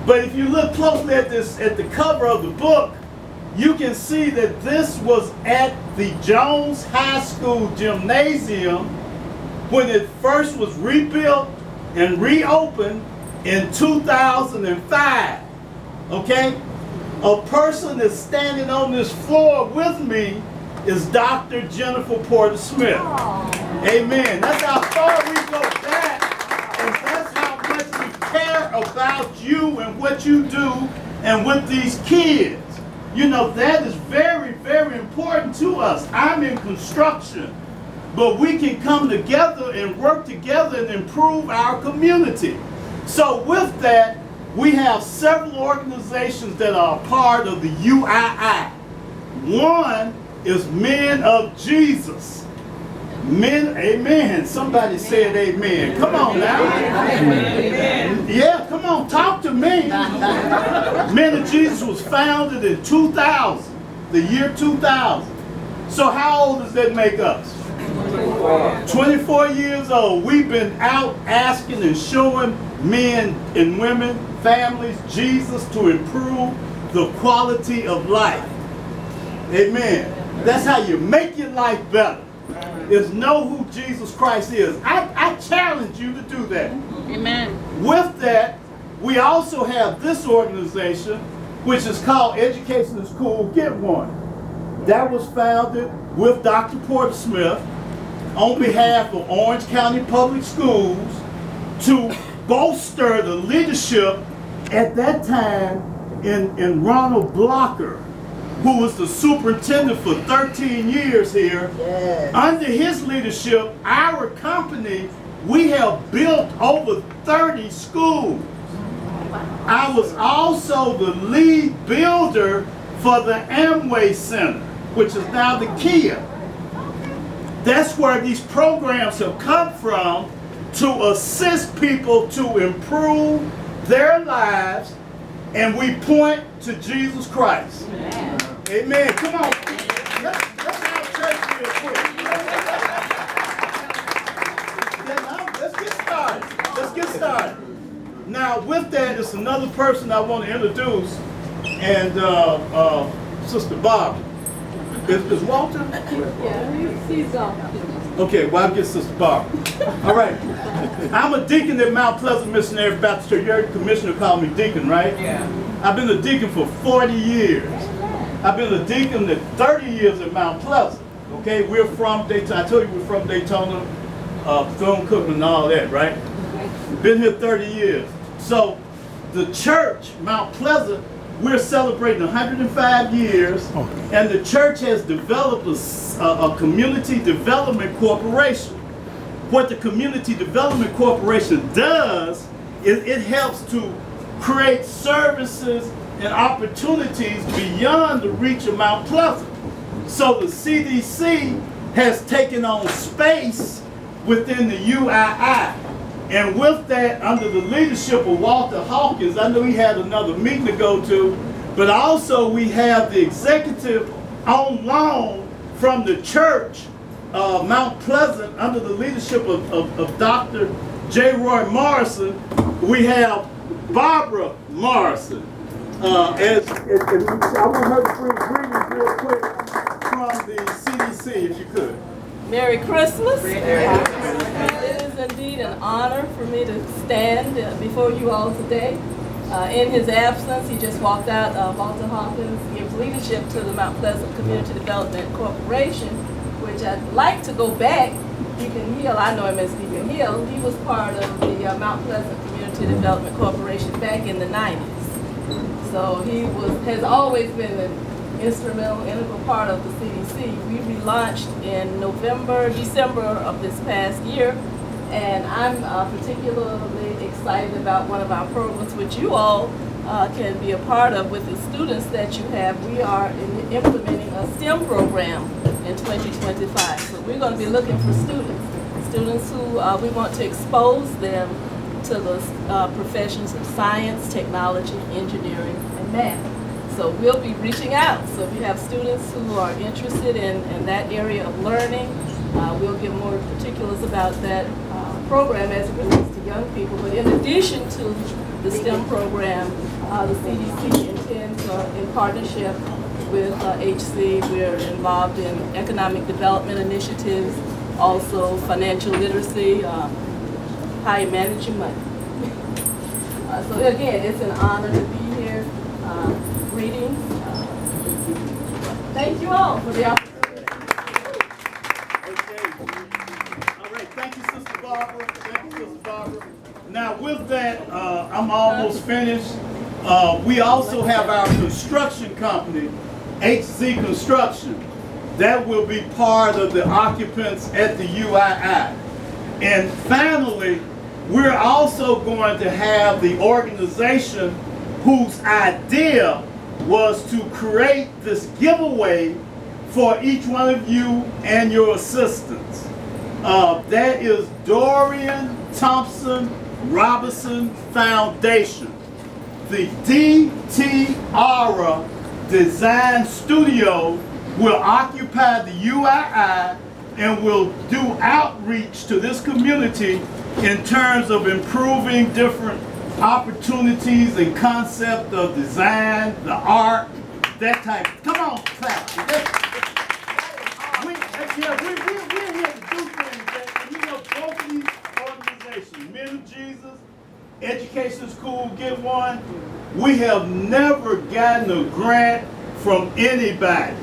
But if you look closely at the cover of the book, you can see that this was at the Jones High School gymnasium when it first was rebuilt and reopened in 2005. Okay? A person that's standing on this floor with me is Dr. Jennifer Porter Smith. Amen. That's how far we go back, and that's how much we care about you and what you do and with these kids. You know, that is very, very important to us. I'm in construction, but we can come together and work together and improve our community. So with that, we have several organizations that are a part of the UII. One is Men of Jesus. Men, amen. Somebody said amen. Come on now. Amen. Yeah, come on, talk to me. Men of Jesus was founded in 2000, the year 2000. So how old does that make us? 24 years old. We've been out asking and showing men and women, families, Jesus to improve the quality of life. Amen. That's how you make your life better, is know who Jesus Christ is. I challenge you to do that. Amen. With that, we also have this organization, which is called Education is Cool, Get One. That was founded with Dr. Porter Smith on behalf of Orange County Public Schools to bolster the leadership at that time in Ronald Blocker, who was the superintendent for 13 years here. Yes. Under his leadership, our company, we have built over 30 schools. I was also the lead builder for the Amway Center, which is now the Kia. That's where these programs have come from, to assist people to improve their lives, and we point to Jesus Christ. Amen. Amen. Come on. Let's have church real quick. Let's get started. Let's get started. Now, with that, it's another person I want to introduce, and Sister Barbara. Is Walter? Yeah, he's gone. Okay, well, I'll get Sister Barbara. All right. I'm a deacon at Mount Pleasant Missionary Baptist Church. You heard the commissioner call me deacon, right? Yeah. I've been a deacon for 40 years. I've been a deacon at 30 years at Mount Pleasant. Okay, we're from Daytona. I told you we're from Daytona, Bethune-Cookman and all that, right? Been here 30 years. So the church, Mount Pleasant, we're celebrating 105 years, and the church has developed a community development corporation. What the Community Development Corporation does is it helps to create services and opportunities beyond the reach of Mount Pleasant. So the CDC has taken on space within the UII. And with that, under the leadership of Walter Hawkins, I know he had another meeting to go to, but also we have the executive on loan from the church, Mount Pleasant, under the leadership of Dr. J. Roy Morrison. We have Barbara Morrison. I want her to bring greetings real quick from the CDC, if you could. Merry Christmas. It is indeed an honor for me to stand before you all today. In his absence, he just walked out. Walter Hawkins gives leadership to the Mount Pleasant Community Development Corporation, which I'd like to go back. Deacon Hill, I know him as Deacon Hill. He was part of the Mount Pleasant Community Development Corporation back in the 90s. So he has always been an integral part of the CDC. We relaunched in December of this past year, and I'm particularly excited about one of our programs which you all can be a part of with the students that you have. We are implementing a STEM program in 2025. So we're going to be looking for students who we want to expose them to the professions of science, technology, engineering, and math. So we'll be reaching out. So if you have students who are interested in that area of learning, we'll give more particulars about that program as it relates to young people. But in addition to the STEM program, the CDC intends, in partnership with HC, we're involved in economic development initiatives, also financial literacy, how you manage your money. So again, it's an honor to be here. Greetings. Thank you all for the opportunity. Okay. All right. Thank you, Sister Barbara. Thank you, Sister Barbara. Now, with that, I'm almost finished. We also have our construction company, HC Construction. That will be part of the occupants at the UII. And finally, we're also going to have the organization whose idea was to create this giveaway for each one of you and your assistants. That is Dorian Thompson-Robinson Foundation. The DTR Design Studio will occupy the UII and will do outreach to this community in terms of improving different opportunities and concept of design, the art, that type. Come on, clap. We're here to do things that, both of these organizations, Men of Jesus, Education School, Get One, we have never gotten a grant from anybody.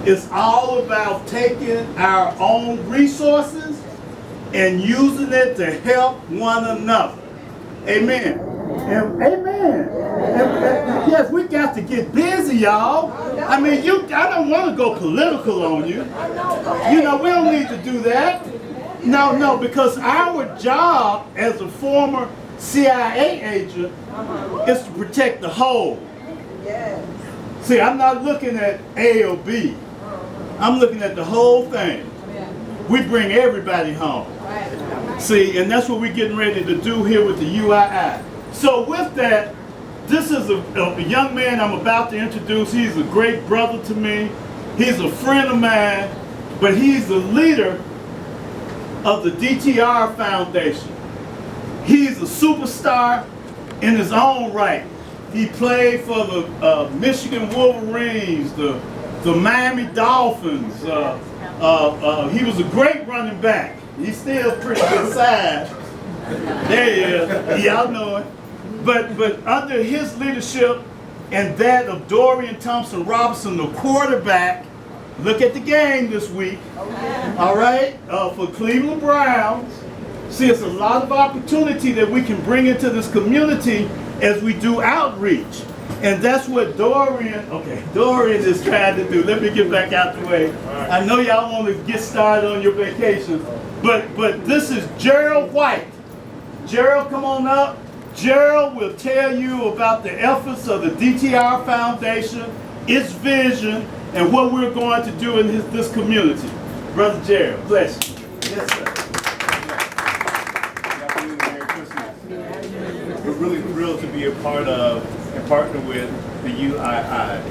It's all about taking our own resources and using it to help one another. Amen. And amen. And yes, we got to get busy, y'all. I mean, I don't want to go political on you. We don't need to do that. No, because our job as a former CIA agent is to protect the whole. See, I'm not looking at A or B. I'm looking at the whole thing. We bring everybody home. See, and that's what we're getting ready to do here with the UII. So with that, this is a young man I'm about to introduce. He's a great brother to me. He's a friend of mine, but he's the leader of the DTR Foundation. He's a superstar in his own right. He played for the Michigan Wolverines, the Miami Dolphins. He was a great running back. He's still pretty good size. There he is. Y'all know it. But under his leadership and that of Dorian Thompson-Robinson, the quarterback, look at the game this week. All right, for Cleveland Browns. See, it's a lot of opportunity that we can bring into this community as we do outreach. And that's what Dorian is trying to do. Let me get back out the way. I know y'all want to get started on your vacation, but this is Gerald White. Gerald, come on up. Gerald will tell you about the efforts of the DTR Foundation, its vision, and what we're going to do in this community. Brother Gerald, bless you. Yes, sir. Merry Christmas. We're really thrilled to be a part of and partner with the UII.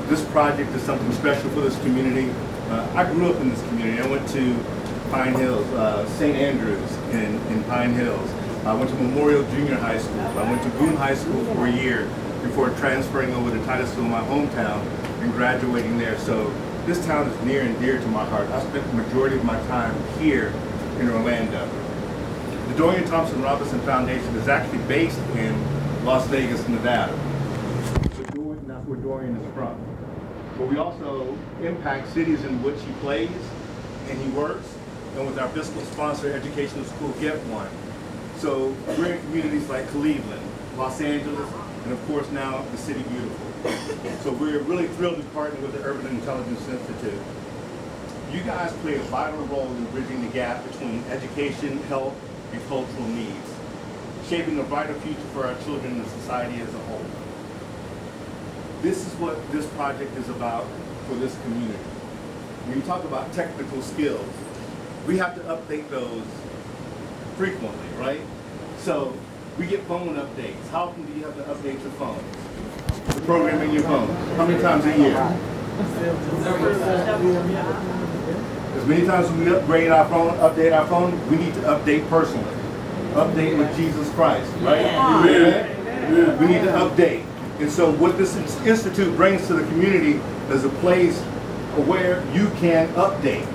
This project is something special for this community. I grew up in this community. I went to Pine Hills, St. Andrews in Pine Hills. I went to Memorial Junior High School. I went to Boone High School for a year before transferring over to Titusville, my hometown, and graduating there. So this town is near and dear to my heart. I spent the majority of my time here in Orlando. The Dorian Thompson-Robinson Foundation is actually based in Las Vegas, Nevada. So that's where Dorian is from. But we also impact cities in which he plays and he works, and with our fiscal sponsor, Educational School Get One. So we're in communities like Cleveland, Los Angeles, and of course now the City Beautiful. So we're really thrilled to partner with the Urban Intelligence Institute. You guys play a vital role in bridging the gap between education, health, and cultural needs, shaping a brighter future for our children and society as a whole. This is what this project is about for this community. When you talk about technical skills, we have to update those frequently, right? So we get phone updates. How often do you have to update your phone? The program in your phone. How many times a year? As many times as we upgrade our phone, update our phone, we need to update personally. Update with Jesus Christ, right? Yeah. We need to update. And so what this institute brings to the community is a place where you can update.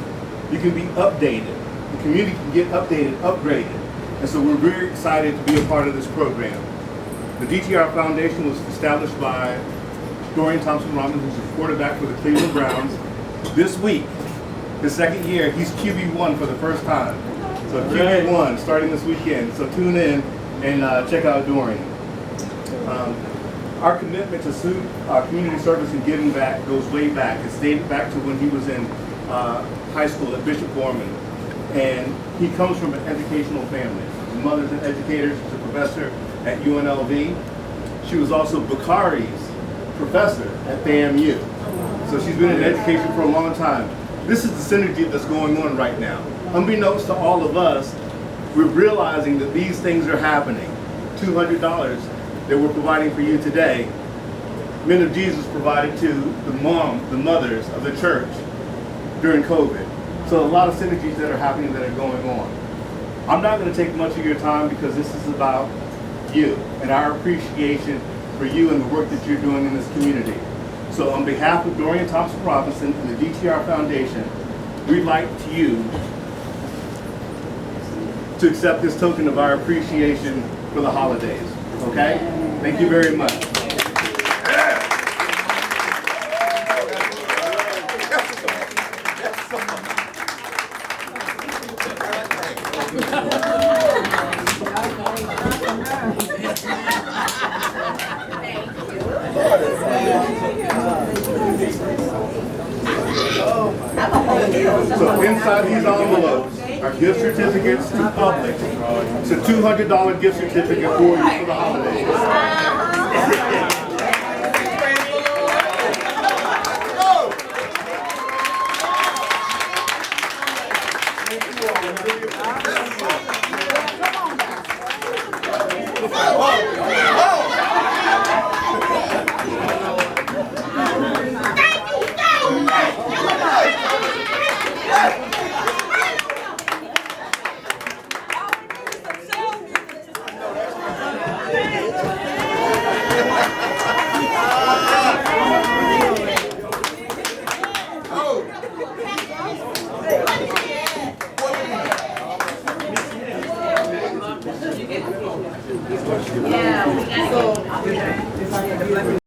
You can be updated. The community can get updated, upgraded. And so we're very excited to be a part of this program. The DTR Foundation was established by Dorian Thompson-Robinson, who's a quarterback for the Cleveland Browns. This week, his second year, he's QB1 for the first time. So QB1 starting this weekend. So tune in and check out Dorian. Our commitment to community service and giving back goes way back. It's dated back to when he was in high school at Bishop Gorman. And he comes from an educational family. His mother's an educator, she's a professor at UNLV. She was also Bakari's professor at FAMU. So she's been in education for a long time. This is the synergy that's going on right now. Unbeknownst to all of us, we're realizing that these things are happening. $200 that we're providing for you today, Men of Jesus provided to the mothers of the church during COVID. So a lot of synergies that are happening that are going on. I'm not going to take much of your time because this is about you and our appreciation for you and the work that you're doing in this community. So on behalf of Dorian Thompson-Robinson and the DTR Foundation, we'd like you to accept this token of our appreciation for the holidays. Okay? Thank you very much. So inside these envelopes are gift certificates to Publix. It's a $200 gift certificate for you for the holidays. Yeah, we got it.